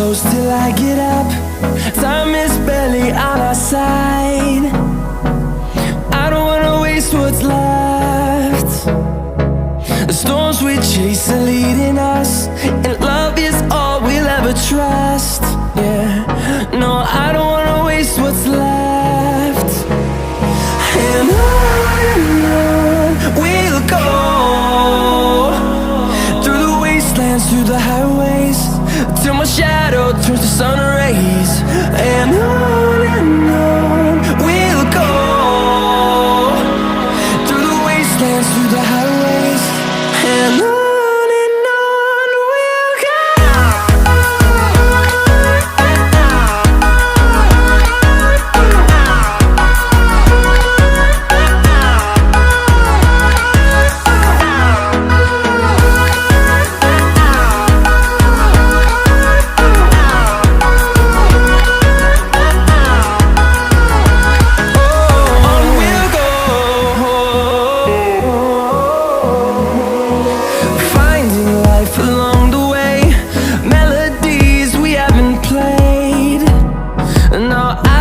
close till I get up. Time is barely on our side. I don't wanna waste what's left. The storms we chase are leading us, and love is all we'll ever trust. Yeah, no, I don't wanna waste what's left. And on we'll go, through the wastelands, through the highways, till my shadow turns to sun rays. And on we'll go, through the wastelands, through the highways, and on we'll go. Along the way, melodies we haven't played. No, I